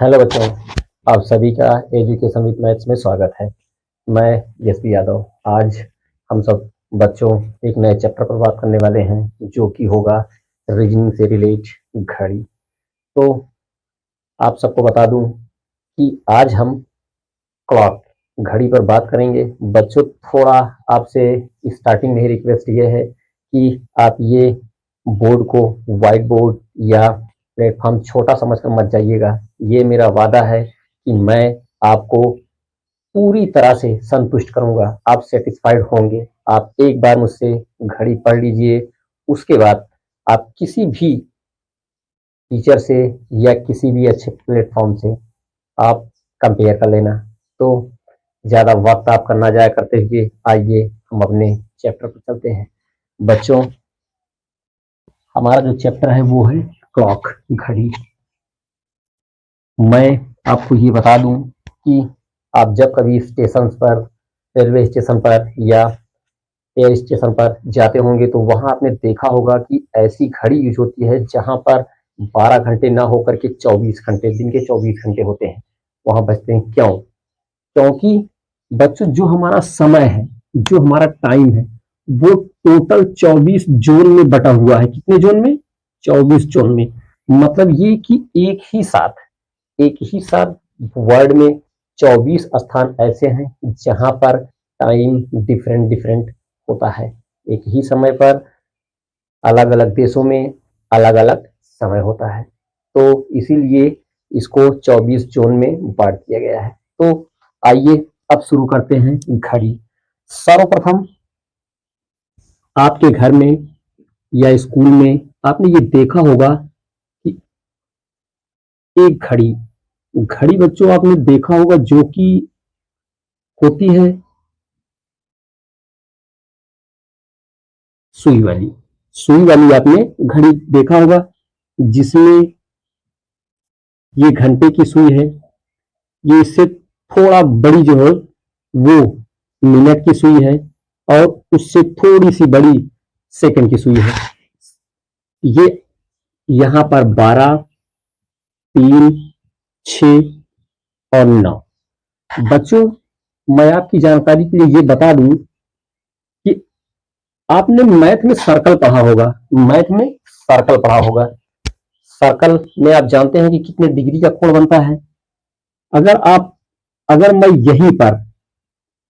Hello बच्चों, आप सभी का एजुकेशन विद मैथ्स में स्वागत है। मैं यशवी यादव। आज हम सब बच्चों एक नए चैप्टर पर बात करने वाले हैं जो कि होगा रीजनिंग से रिलेट घड़ी। तो आप सबको बता दूं कि आज हम क्लॉक घड़ी पर बात करेंगे। बच्चों, थोड़ा आपसे स्टार्टिंग में ही रिक्वेस्ट ये है कि आप ये बोर्ड को व्हाइट बोर्ड या प्लेटफॉर्म छोटा समझकर मत जाइएगा। ये मेरा वादा है कि मैं आपको पूरी तरह से संतुष्ट करूंगा, आप सेटिस्फाइड होंगे। आप एक बार मुझसे घड़ी पढ़ लीजिए, उसके बाद आप किसी भी टीचर से या किसी भी अच्छे प्लेटफॉर्म से आप कंपेयर कर लेना। तो ज़्यादा वक्त आपका ना जाया करते हुए आइए हम अपने चैप्टर पर चलते हैं। बच्चों, हमारा जो चैप्टर है वो है क्लॉक घड़ी। मैं आपको ये बता दूं कि आप जब कभी स्टेशन पर, रेलवे स्टेशन पर या एयर स्टेशन पर जाते होंगे तो वहां आपने देखा होगा कि ऐसी घड़ी यूज होती है जहां पर 12 घंटे ना होकर के 24 घंटे, दिन के 24 घंटे होते हैं वहां बचते हैं। क्यों? क्योंकि बच्चों, जो हमारा समय है, जो हमारा टाइम है, वो टोटल 24 जोन में बटा हुआ है। कितने जोन में? 24 जोन में। मतलब ये कि एक ही साथ वर्ल्ड में 24 स्थान ऐसे हैं जहां पर टाइम डिफरेंट डिफरेंट होता है। एक ही समय पर अलग अलग देशों में अलग अलग समय होता है। तो इसीलिए इसको 24 जोन में बांट दिया गया है। तो आइए अब शुरू करते हैं घड़ी। सर्वप्रथम आपके घर में या स्कूल में आपने ये देखा होगा कि एक घड़ी घड़ी बच्चों आपने देखा होगा जो कि होती है सुई वाली आपने घड़ी देखा होगा, जिसमें ये घंटे की सुई है। ये इससे थोड़ा बड़ी जो है वो मिनट की सुई है, और उससे थोड़ी सी बड़ी सेकंड की सुई है। ये यहां पर 12, 3, 6 और 9। बच्चों, मैं आपकी जानकारी के लिए ये बता दूं कि आपने मैथ में सर्कल पढ़ा होगा। मैथ में सर्कल पढ़ा होगा। सर्कल में आप जानते हैं कि कितने डिग्री का कोण बनता है। अगर आप अगर मैं यहीं पर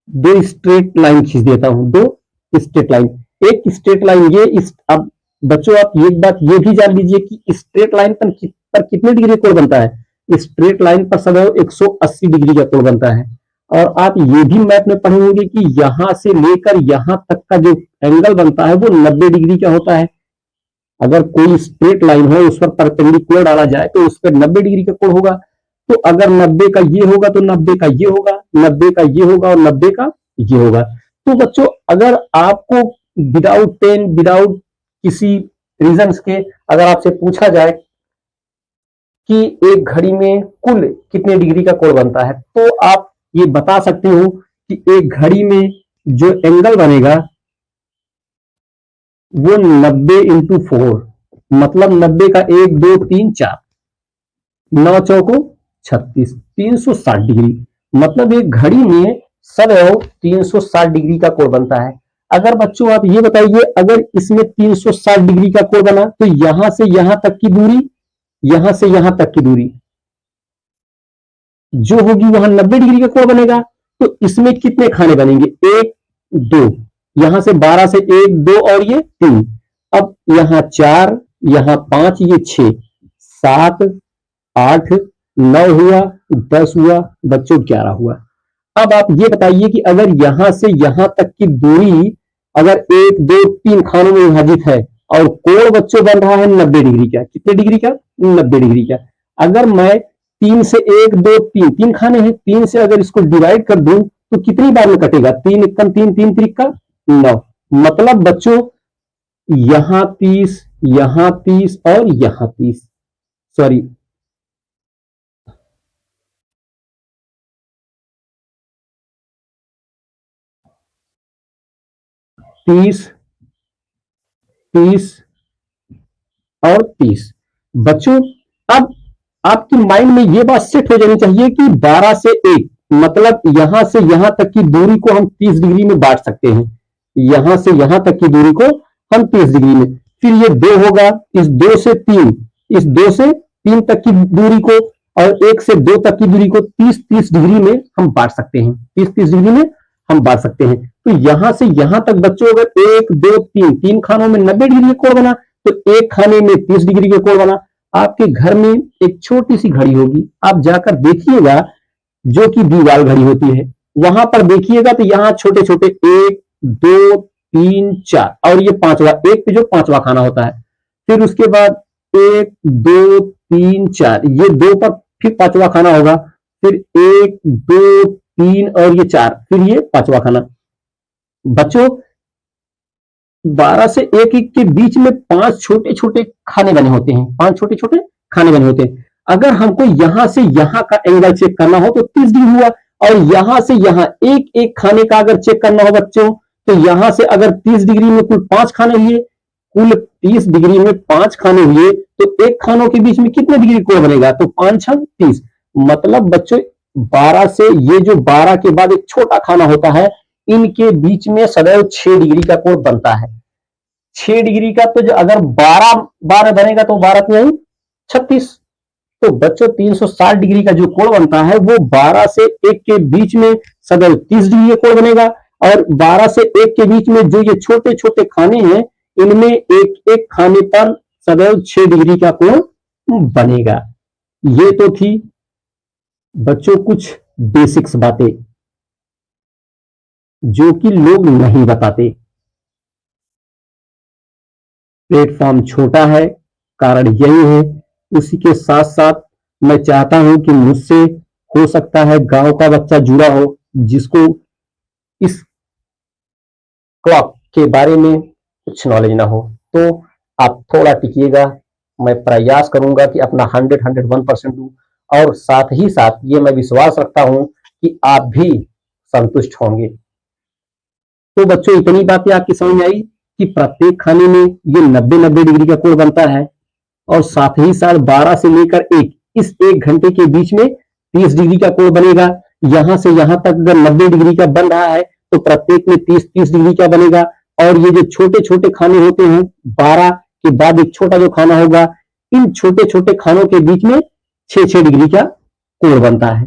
दो स्ट्रेट लाइन खींच देता हूं, दो स्ट्रेट लाइन, एक स्ट्रेट लाइन ये इस अब बच्चों, आप एक बात ये भी जान लीजिए कि स्ट्रेट लाइन पर कितने डिग्री कोण बनता है। स्ट्रेट लाइन पर सदैव 180 डिग्री का कोण बनता है। और आप ये भी मैथ में पढ़े होंगे कि यहां से लेकर यहां तक का जो एंगल बनता है वो 90 डिग्री का होता है। अगर कोई स्ट्रेट लाइन हो, उस पर परपेंडिकुलर डाला जाए तो उस पर 90 डिग्री का कोण होगा। तो अगर 90 का ये होगा तो 90 का ये होगा, 90 का ये होगा और 90 का ये होगा। तो बच्चों, अगर आपको विदाउट पेन, विदाउट किसी रीजंस के, अगर आपसे पूछा जाए कि एक घड़ी में कुल कितने डिग्री का कोण बनता है, तो आप ये बता सकते हो कि एक घड़ी में जो एंगल बनेगा वो 90 × 4, मतलब 90 का 1, 2, 3, 4, 9 चौको 36, 360 डिग्री। मतलब एक घड़ी में सदैव 360 डिग्री का कोण बनता है। अगर बच्चों आप ये बताइए, अगर इसमें 360 डिग्री का कोण बना तो यहां से यहां तक की दूरी, यहां से यहां तक की दूरी जो होगी वहां 90 डिग्री का कोण बनेगा। तो इसमें कितने खाने बनेंगे? 1, 2, यहां से 12 से 1, 2 और ये 3। अब यहां 4, यहां 5, ये 6, 7, 8, 9 हुआ, 10 हुआ, बच्चों 11 हुआ। अब आप ये बताइए कि अगर यहां से यहां तक की दूरी अगर 1, 2, 3 खानों में विभाजित है और कोण बच्चों बन रहा है 90 डिग्री का, कितने डिग्री का? 90 डिग्री का। अगर मैं 3 से 1, 2, 3, 3 खाने हैं, 3 से अगर इसको डिवाइड कर दूं तो कितनी बार में कटेगा? 3 एकम 3, 3 त्रिक का 9। मतलब बच्चों, यहां 30, यहां 30 और यहां 30, सॉरी, 30, 30 और 30। बच्चों, अब आपकी माइंड में ये बात सेट हो जानी चाहिए कि 12 से 1 मतलब यहां से यहां तक की दूरी को हम 30 डिग्री में बांट सकते हैं। यहां से यहां तक की दूरी को हम 30 डिग्री में, फिर ये 2 होगा, इस 2 से 3, इस 2 से 3 तक की दूरी को और 1 से 2 तक की दूरी को 30-30 डिग्री में हम बांट सकते हैं। 30-30 डिग्री में हम बांट सकते हैं। तो यहां से यहां तक बच्चों अगर 1 2 3 3 खानों में 90 डिग्री का कोण बना, तो एक खाने में 30 डिग्री का कोण बना। आपके घर में एक छोटी सी घड़ी होगी, आप जाकर देखिएगा, जो कि दीवार घड़ी होती है, वहां पर देखिएगा तो यहां छोटे छोटे 1 2 3 4 और ये पांचवा, एक पे जो पांचवा खाना होता है, फिर उसके बाद 1 2 3 4, ये 2 पर फिर पांचवा खाना होगा, फिर 1 2 3 और ये 4, फिर ये पांचवा खाना। बच्चों 12 से 1 के बीच में 5 छोटे छोटे खाने बने होते हैं, 5 छोटे छोटे खाने बने होते हैं। अगर हमको यहां से यहां का एंगल चेक करना हो तो 30 डिग्री हुआ, और यहां से यहां एक एक खाने का अगर चेक करना हो बच्चों, तो यहां से अगर 30 डिग्री में कुल 5 खाने हुए, कुल 30 डिग्री में 5 खाने हुए, तो एक खानों के बीच में कितने डिग्री कोण बनेगा, तो 5 6 30। मतलब बच्चों 12 से ये जो 12 के बाद एक छोटा खाना होता है, इनके बीच में सदैव 6 डिग्री का कोण बनता है। 6 डिग्री का, तो जो अगर 12 12 बनेगा तो 12 में 36। तो बच्चों 360 डिग्री का जो कोण बनता है वो 12 से 1 के बीच में सदैव 30 डिग्री का कोण बनेगा, और 12 से 1 के बीच में जो ये छोटे छोटे खाने हैं, इनमें एक एक खाने पर सदैव 6 डिग्री का कोण बनेगा। ये तो थी बच्चों कुछ बेसिक्स बातें जो कि लोग नहीं बताते। प्लेटफॉर्म छोटा है, कारण यही है। उसी के साथ साथ मैं चाहता हूं कि मुझसे हो सकता है गांव का बच्चा जुड़ा हो, जिसको इस क्लॉक के बारे में कुछ नॉलेज ना हो, तो आप थोड़ा टिकिएगा। मैं प्रयास करूंगा कि अपना 100-101% दूं, और साथ ही साथ ये मैं विश्वास रखता हूं कि आप भी संतुष्ट होंगे। तो बच्चों इतनी बातें आपकी समझ में आई कि प्रत्येक खाने में ये 90-90 डिग्री का कोण बनता है, और साथ ही साथ 12 से लेकर 1, इस 1 घंटे के बीच में 30 डिग्री का कोण बनेगा। यहां से यहां तक अगर 90 डिग्री का बन रहा है, तो प्रत्येक में 30-30 डिग्री का बनेगा। और ये जो छोटे छोटे खाने होते हैं, 12 के बाद एक छोटा जो खाना होगा, इन छोटे छोटे खानों के बीच में 6-6 डिग्री का कोण बनता है।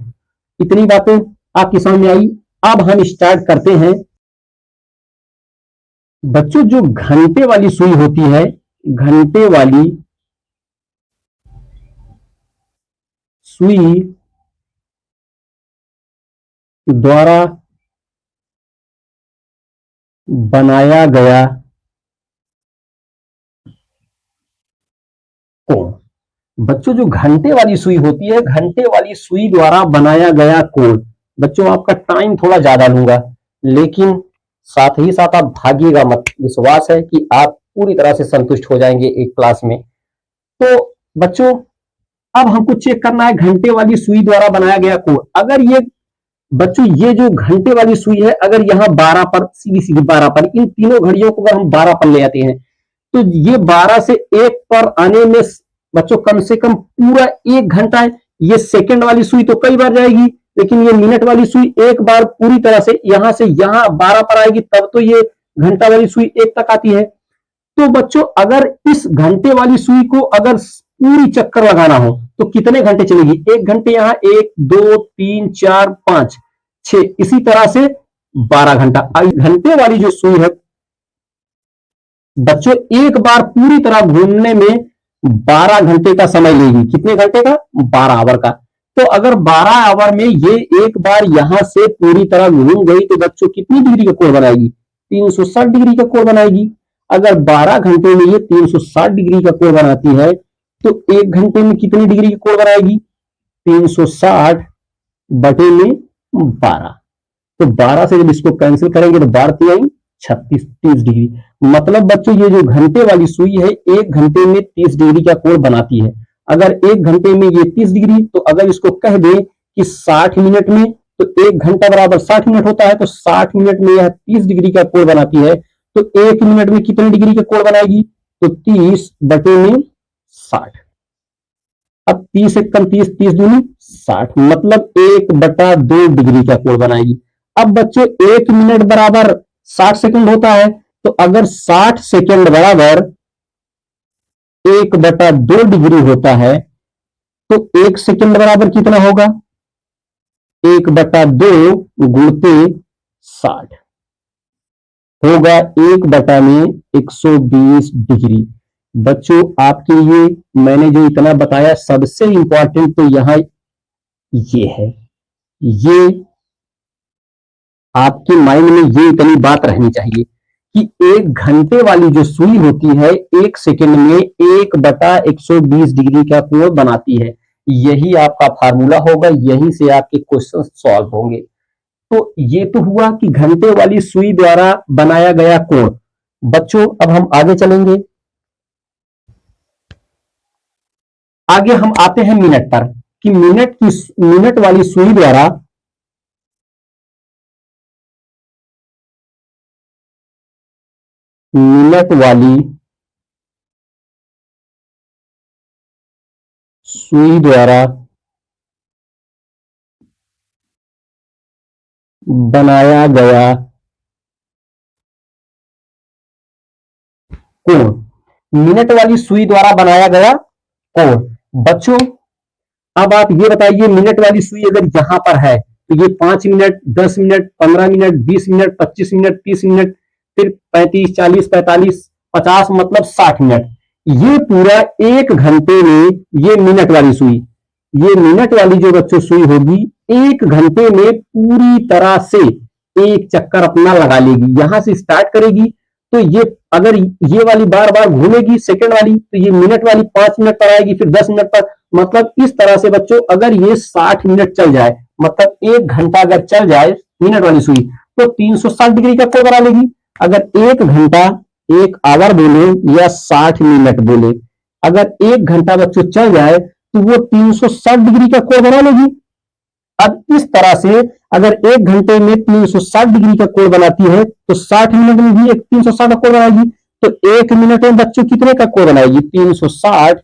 इतनी बातें आपकी समझ में आई। अब हम स्टार्ट करते हैं। बच्चों जो घंटे वाली सुई होती है, घंटे वाली सुई द्वारा बनाया गया कोण। बच्चों जो घंटे वाली सुई होती है, घंटे वाली सुई द्वारा बनाया गया कोण। बच्चों आपका टाइम थोड़ा ज्यादा लूंगा, लेकिन साथ ही साथ आप भागिएगा मत। विश्वास है कि आप पूरी तरह से संतुष्ट हो जाएंगे एक क्लास में। तो बच्चों अब हमको चेक करना है घंटे वाली सुई द्वारा बनाया गया कोण। अगर ये बच्चों ये जो घंटे वाली सुई है, अगर यहाँ 12 पर, सीधी सीधी 12 पर, इन तीनों घड़ियों को अगर हम 12 पर ले आते हैं, तो ये 12 से 1 पर आने में बच्चों कम से कम पूरा 1 घंटा है। ये सेकंड वाली सुई तो कई बार जाएगी, लेकिन ये मिनट वाली सुई एक बार पूरी तरह से यहां से यहां 12 पर आएगी, तब तो ये घंटा वाली सुई 1 तक आती है। तो बच्चों अगर इस घंटे वाली सुई को अगर पूरी चक्कर लगाना हो, तो कितने घंटे चलेगी? 1 घंटे यहां, 1 2 3 4 5 6, इसी तरह से 12 घंटा। घंटे वाली जो सुई है बच्चों एक बार पूरी तरह घूमने में 12 घंटे का समय लेगी। कितने घंटे का? 12 आवर का। तो अगर 12 आवर में ये एक बार यहां से पूरी तरह घूम गई, तो बच्चों कितनी डिग्री का कोण बनाएगी? 360 डिग्री का कोण बनाएगी। अगर 12 घंटे में ये 360 डिग्री का कोण बनाती है, तो 1 घंटे में कितनी डिग्री का कोण बनाएगी? 360 बटे में 12। तो 12 से जब इसको कैंसिल करेंगे तो 12 36 30 डिग्री। मतलब बच्चों ये जो घंटे वाली सुई है, 1 घंटे में 30 डिग्री का कोण बनाती है। अगर 1 घंटे में ये 30 डिग्री, तो अगर इसको कह दें कि 60 मिनट में, तो 1 घंटा बराबर 60 मिनट होता है, तो 60 मिनट में यह 30 डिग्री का कोण बनाती है। तो 1 मिनट में कितने डिग्री का कोण बनाएगी? तो 30 बटे में 60। अब 30 एकम 30, 30 दूनी 60, मतलब 1/2 डिग्री का कोण बनाएगी। अब बच्चों 1 मिनट बराबर 60 सेकंड होता है, तो अगर 60 सेकंड बराबर 1/2 डिग्री होता है, तो 1 सेकंड बराबर कितना होगा? 1/2 गुणते 60 होगा 1 में 120 डिग्री। बच्चों आपके लिए मैंने जो इतना बताया, सबसे इंपॉर्टेंट तो यहां ये है, ये आपके माइंड में ये इतनी बात रहनी चाहिए कि 1 घंटे वाली जो सुई होती है 1 सेकंड में 1/120 डिग्री का कोण बनाती है। यही आपका फार्मूला होगा, यही से आपके क्वेश्चन सॉल्व होंगे। तो ये तो हुआ कि घंटे वाली सुई द्वारा बनाया गया कोण। बच्चों अब हम आगे चलेंगे, आगे हम आते हैं मिनट पर, कि मिनट वाली सुई द्वारा मिनट वाली सुई द्वारा बनाया गया कोण, मिनट वाली सुई द्वारा बनाया गया कोण। बच्चों अब आप ये बताइए, मिनट वाली सुई अगर यहां पर है तो ये 5 minute, 10 minute, 15 minute, 20 minute, 25 minute, 30 minute, फिर 35, 40, 45, 50, मतलब 60 मिनट। ये पूरा 1 घंटे में ये मिनट वाली सुई, ये मिनट वाली जो बच्चों सुई होगी 1 घंटे में पूरी तरह से एक चक्कर अपना लगा लेगी। यहां से स्टार्ट करेगी तो ये अगर ये वाली बार बार घूमेगी सेकंड वाली, तो ये मिनट वाली 5 मिनट पर आएगी, फिर 10 मिनट पर, मतलब इस तरह से बच्चों अगर ये 60 मिनट चल जाए, मतलब 1 घंटा अगर चल जाए मिनट वाली सुई, तो 360 डिग्री का कोण बना लेगी। अगर 1 घंटा 1 आवर बोले या 60 मिनट बोले, अगर 1 घंटा बच्चों चल जाए तो वो 360 डिग्री का कोण बना लेगी। अब इस तरह से अगर 1 घंटे में 360 डिग्री का कोण बनाती है, तो 60 मिनट में भी एक 360 का कोण बनाएगी। तो 1 मिनट में बच्चों कितने का कोण बनाएगी? 360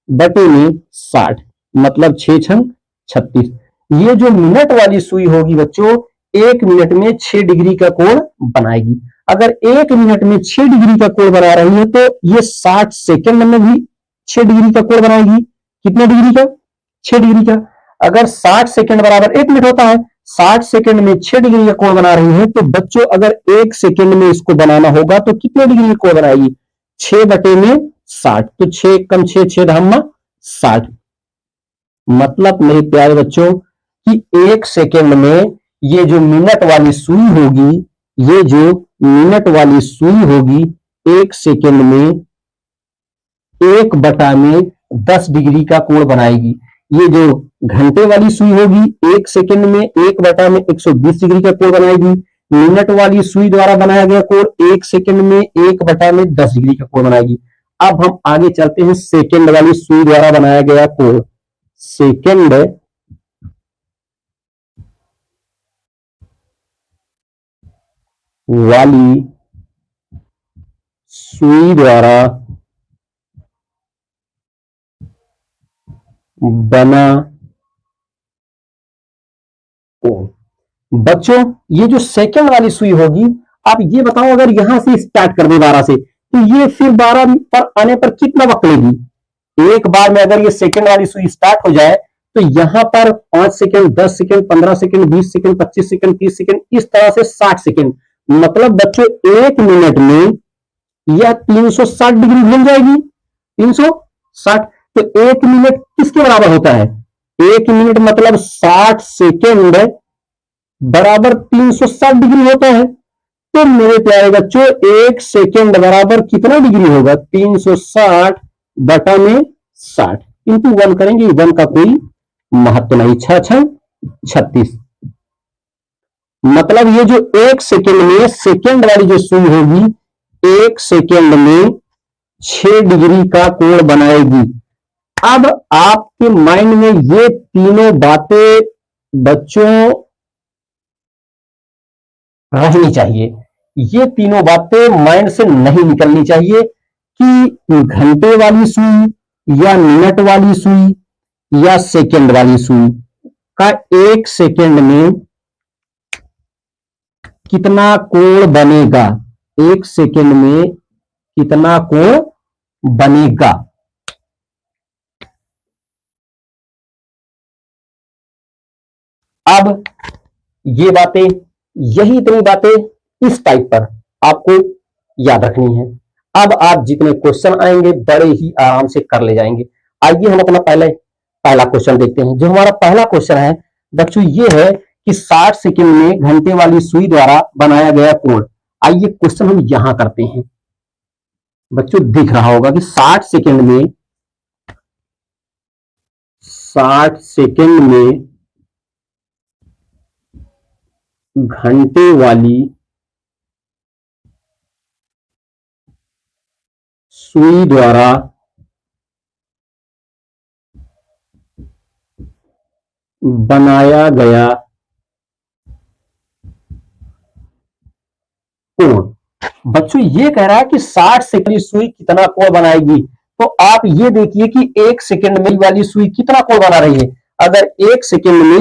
बटे में 60, मतलब 6 छंग 36। ये जो मिनट वाली सुई होगी बच्चों 1 मिनट में 6 डिग्री का कोण बनाएगी। अगर 1 मिनट में 6 डिग्री का कोण बना रही है, तो ये 60 सेकंड में भी 6 डिग्री का कोण बनाएगी। कितने डिग्री का? 6 डिग्री का। अगर 60 सेकंड बराबर 1 मिनट होता है, 60 सेकंड में 6 डिग्री का कोण बना रही है, तो बच्चों अगर 1 सेकंड में इसको बनाना होगा तो कितने डिग्री का कोण बनाएगी? 6 बटे में 60, तो 6 कम 6, 6 धामा 60। मतलब मेरे प्यारे बच्चों कि 1 सेकंड में ये जो मिनट वाली सुई होगी, ये जो मिनट वाली सुई होगी 1 सेकंड में 1/10 डिग्री का कोण बनाएगी। ये जो घंटे वाली सुई होगी 1 सेकंड में 1/120 डिग्री का कोण बनाएगी। मिनट वाली सुई द्वारा बनाया गया कोण 1 सेकंड में 1/10 डिग्री का कोण बनाएगी। अब हम आगे चलते हैं सेकंड वाली सुई द्वारा बनाया गया कोण। सेकंड वाली सुई द्वारा बना कोण। बच्चों ये जो सेकंड वाली सुई होगी, आप ये बताओ अगर यहां से स्टार्ट कर दे 12 से, तो ये फिर 12 पर आने पर कितना वक्त लेगी? एक बार में अगर ये सेकंड वाली सुई स्टार्ट हो जाए, तो यहां पर 5 second, 10 second, 15 second, 20 second, 25 second, 30 second, इस तरह से 60 सेकंड, मतलब बच्चों 1 मिनट में यह 360 डिग्री घूम जाएगी। 360, तो 1 मिनट किसके बराबर होता है? 1 मिनट मतलब 60 सेकंड बराबर 360 डिग्री होता है। तो मेरे प्यारे बच्चों 1 सेकंड बराबर कितना डिग्री होगा? 360 बटा में 60 इंटू 1 करेंगे, 1 का कोई महत्व नहीं। 6 6 36, मतलब ये जो 1 सेकंड में सेकंड वाली जो सुई होगी 1 सेकंड में 6 डिग्री का कोण बनाएगी। अब आपके माइंड में ये तीनों बातें बच्चों रहनी चाहिए, ये तीनों बातें माइंड से नहीं निकलनी चाहिए कि घंटे वाली सुई या मिनट वाली सुई या सेकंड वाली सुई का 1 सेकंड में कितना कोण बनेगा, 1 सेकंड में कितना कोण बनेगा। अब ये बातें, यही इतनी बातें इस टाइप पर आपको याद रखनी है। अब आप जितने क्वेश्चन आएंगे बड़े ही आराम से कर ले जाएंगे। आइए हम अपना पहला क्वेश्चन देखते हैं। जो हमारा पहला क्वेश्चन है बच्चों ये है कि 60 सेकंड में घंटे वाली सुई द्वारा बनाया गया कोण। आइए क्वेश्चन हम यहां करते हैं। बच्चों दिख रहा होगा कि 60 सेकंड में घंटे वाली सुई द्वारा बनाया गया कोण। बच्चों ये कह रहा है कि 60 सेकंड सुई कितना कोण बनाएगी। तो आप ये देखिए कि 1 सेकंड में वाली सुई कितना कोण बना रही है। अगर 1 सेकंड में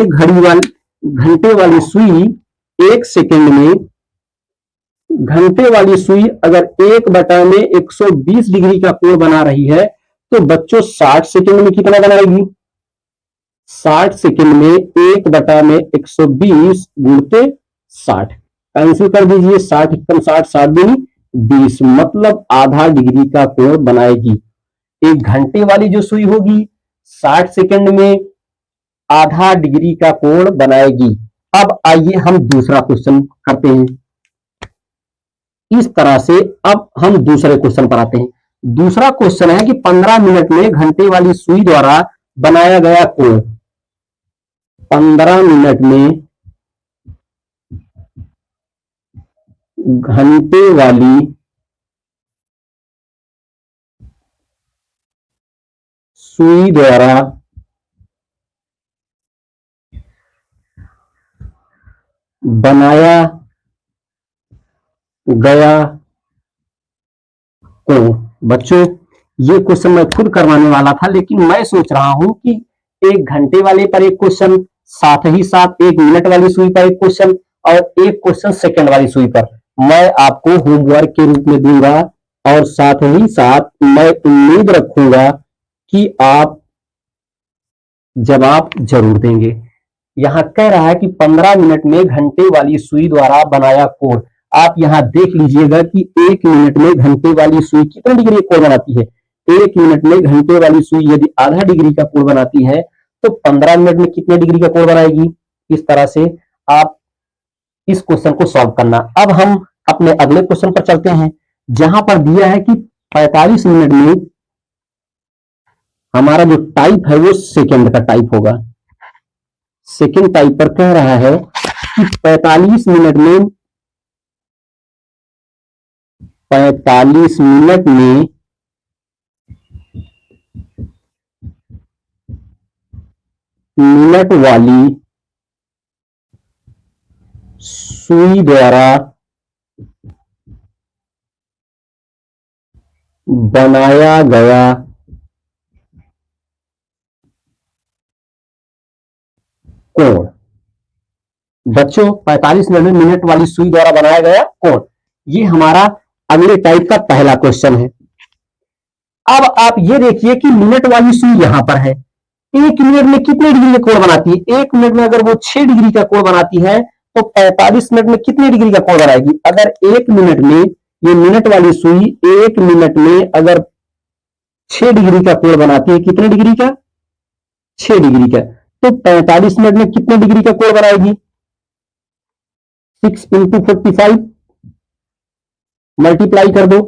घंटे वाली सुई 1 सेकंड में घंटे वाली सुई अगर 1/120 डिग्री का कोण बना रही है तो बच्चों 60 सेकंड में कितना बनाएगी। 60 सेकंड में 1/120 गुणते 60 कैंसिल कर दीजिए। 60 एकम 60, 60 दूनी 20, मतलब आधा डिग्री का कोण बनाएगी। 1 घंटे वाली जो सुई होगी 60 सेकंड में आधा डिग्री का कोण बनाएगी। अब आइए हम दूसरा क्वेश्चन करते हैं। इस तरह से अब हम दूसरे क्वेश्चन पर आते हैं। दूसरा क्वेश्चन है कि 15 मिनट में घंटे वाली सुई द्वारा बनाया गया कोण। 15 मिनट में घंटे वाली सुई द्वारा बनाया गया कोण। बच्चों ये क्वेश्चन मैं खुद करवाने वाला था, लेकिन मैं सोच रहा हूं कि 1 घंटे वाले पर एक क्वेश्चन, साथ ही साथ 1 मिनट वाली सुई पर एक क्वेश्चन और एक क्वेश्चन सेकंड वाली सुई पर मैं आपको होमवर्क के रूप में दूंगा। और साथ ही साथ मैं उम्मीद रखूंगा कि आप जवाब जरूर देंगे। यहां कह रहा है कि 15 मिनट में घंटे वाली सुई द्वारा बनाया कोण। आप यहां देख लीजिएगा कि 1 मिनट में घंटे वाली सुई कितने डिग्री कोण बनाती है। 1 मिनट में घंटे वाली सुई यदि आधा डिग्री का कोण बनाती है तो 15 मिनट में कितने डिग्री का कोण बनाएगी। इस तरह से आप इस क्वेश्चन को सॉल्व करना। अब हम अपने अगले क्वेश्चन पर चलते हैं, जहां पर दिया है कि 45 मिनट में हमारा जो टाइप है वो सेकंड का टाइप होगा। सेकंड टाइप पर कह रहा है कि 45 मिनट में मिनट वाली सुई द्वारा बनाया गया कोण। बच्चों 45 मिनट में मिनट वाली सुई द्वारा बनाया गया कोण, ये हमारा अगले टाइप का पहला क्वेश्चन है। अब आप ये देखिए कि मिनट वाली सुई यहां पर है। 1 मिनट में कितने डिग्री का कोण बनाती है। 1 मिनट में अगर वो 6 डिग्री का कोण बनाती है तो 45 मिनट में कितने डिग्री का कोण बनाएगी। अगर 1 मिनट में ये मिनट वाली सुई 1 मिनट में अगर 6 डिग्री का कोण बनाती है, कितने डिग्री का, 6 डिग्री का, तो 45 मिनट में कितने डिग्री का कोण बनाएगी। 6 × 45 मल्टीप्लाई कर दो।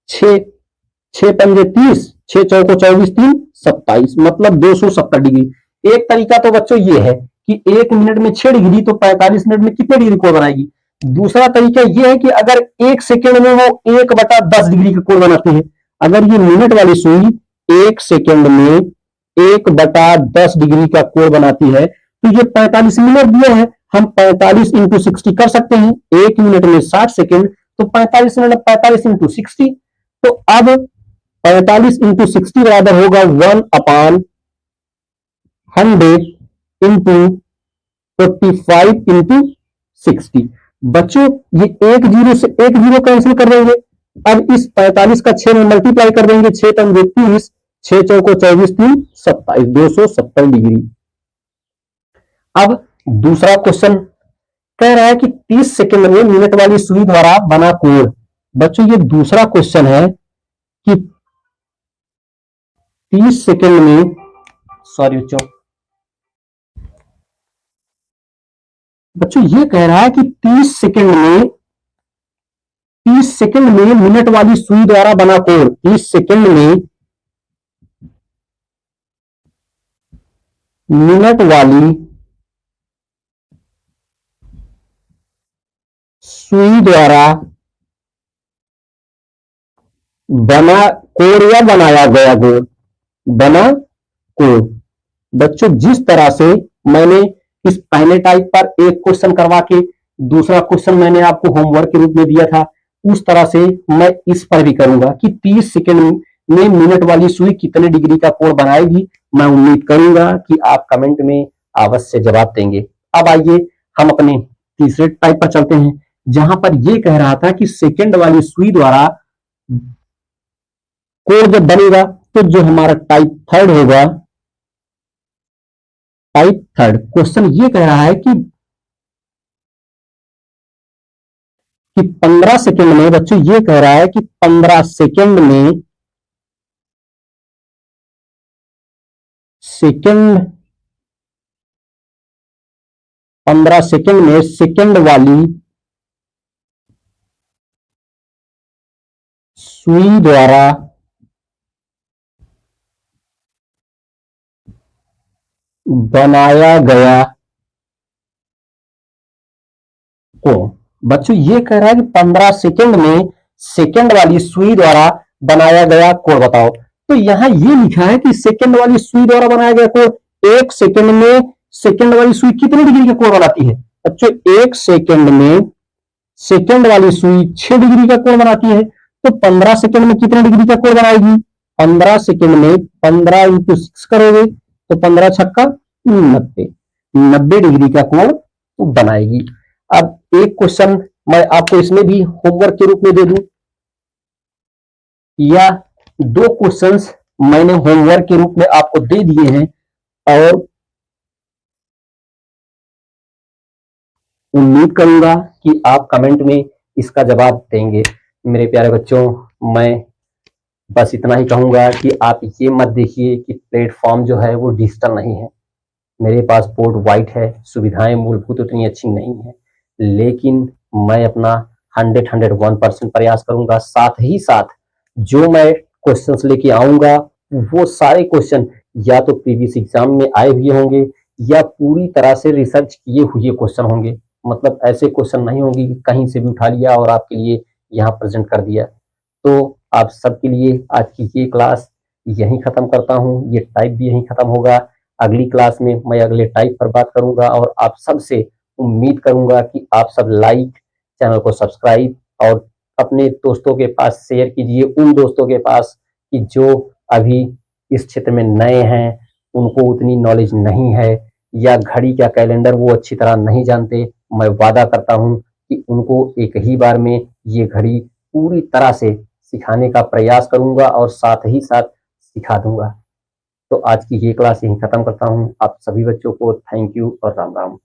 6 पंजे 30, 6 चौको 24, 3 27, मतलब 270 डिग्री। एक तरीका तो बच्चों ये है कि 1 मिनट में 6 डिग्री तो 45 मिनट में कितने डिग्री कोण बनाएगी। दूसरा तरीका यह है कि अगर 1 सेकंड में वो 1/10 डिग्री का कोण बनाती है। अगर ये मिनट वाली सुई 1 सेकंड में 1/10 डिग्री का कोण बनाती है तो ये 45 मिनट दिया है, हम 45 × 60 कर सकते हैं। 1 मिनट में 60 सेकंड तो 45 मिनट 45 × 60। तो अब 45 × 60 बराबर होगा 1/60। 100 इंटू 45 इंटू 60। बच्चों ये एक जीरो से एक जीरो कैंसिल कर देंगे। अब इस 45 का 6 में मल्टीप्लाई कर देंगे, 6 पंजे 30, 6 चौको 24, 3 27, 270 डिग्री। अब दूसरा क्वेश्चन कह रहा है कि 30 सेकंड में मिनट वाली सुई द्वारा बना कोण। बच्चों ये दूसरा क्वेश्चन है कि 30 सेकंड में, सॉरी बच्चों ये कह रहा है कि 30 सेकंड में मिनट वाली सुई द्वारा बना कोण, 30 सेकंड में मिनट वाली सुई द्वारा बना कोण या बनाया गया कोण, बना कोण। बच्चों जिस तरह से मैंने इस पहले टाइप पर एक क्वेश्चन करवा के दूसरा क्वेश्चन मैंने आपको होमवर्क के रूप में दिया था, उस तरह से मैं इस पर भी करूंगा कि 30 सेकंड में मिनट वाली सुई कितने डिग्री का कोण बनाएगी। मैं उम्मीद करूंगा कि आप कमेंट में अवश्य जवाब देंगे। अब आइए हम अपने तीसरे टाइप पर चलते हैं, जहां पर यह कह रहा था कि सेकंड वाली सुई द्वारा कोण जब बनेगा तो जो हमारा टाइप थर्ड होगा, टाइप थर्ड क्वेश्चन ये कह रहा है कि 15 सेकंड में, बच्चों ये कह रहा है कि 15 सेकंड में सेकंड वाली सुई द्वारा बनाया गया कोण। बच्चों ये कह रहा है कि 15 सेकंड में सेकंड वाली सुई द्वारा बनाया गया कोण बताओ। तो यहां ये लिखा है कि सेकंड वाली सुई द्वारा बनाया गया कोण, एक सेकंड में सेकंड वाली सुई कितने डिग्री का कोण बनाती है। बच्चों एक सेकंड में सेकंड वाली सुई 6 डिग्री का कोण बनाती है। तो 15 सेकंड में कितने डिग्री का कोण बनाएगी, 15 सेकंड में 15 इंटू 6 करोगे तो 15 छक्का 90 डिग्री का कोण बनाएगी। अब एक क्वेश्चन मैं आपको इसमें भी होमवर्क के रूप में दे दूं, या दो क्वेश्चंस मैंने होमवर्क के रूप में आपको दे दिए हैं और उम्मीद करूंगा कि आप कमेंट में इसका जवाब देंगे। मेरे प्यारे बच्चों, मैं बस इतना ही कहूंगा कि आप ये मत देखिए कि प्लेटफॉर्म जो है वो डिजिटल नहीं है। मेरे पास बोर्ड व्हाइट है, सुविधाएं मूलभूत उतनी अच्छी नहीं है, लेकिन मैं अपना 101% प्रयास करूंगा। साथ ही साथ जो मैं क्वेश्चंस लेके आऊंगा वो सारे क्वेश्चन या तो प्रीवियस एग्जाम में आए हुए होंगे या पूरी तरह से रिसर्च किए हुए क्वेश्चन होंगे। मतलब ऐसे क्वेश्चन नहीं होंगे कि कहीं से भी उठा लिया और आपके लिए यहाँ प्रेजेंट कर दिया। तो आप सबके लिए आज की ये क्लास यहीं खत्म करता हूँ, ये टाइप भी यहीं खत्म होगा। अगली क्लास में मैं अगले टाइप पर बात करूंगा और आप सबसे उम्मीद करूंगा कि आप सब लाइक, चैनल को सब्सक्राइब और अपने दोस्तों के पास शेयर कीजिए, उन दोस्तों के पास कि जो अभी इस क्षेत्र में नए हैं, उनको उतनी नॉलेज नहीं है या घड़ी का कैलेंडर वो अच्छी तरह नहीं जानते। मैं वादा करता हूं कि उनको एक ही बार में ये घड़ी पूरी तरह से सिखाने का प्रयास करूंगा और साथ ही साथ सिखा दूंगा। तो आज की ये क्लास यहीं खत्म करता हूं। आप सभी बच्चों को थैंक यू और राम राम।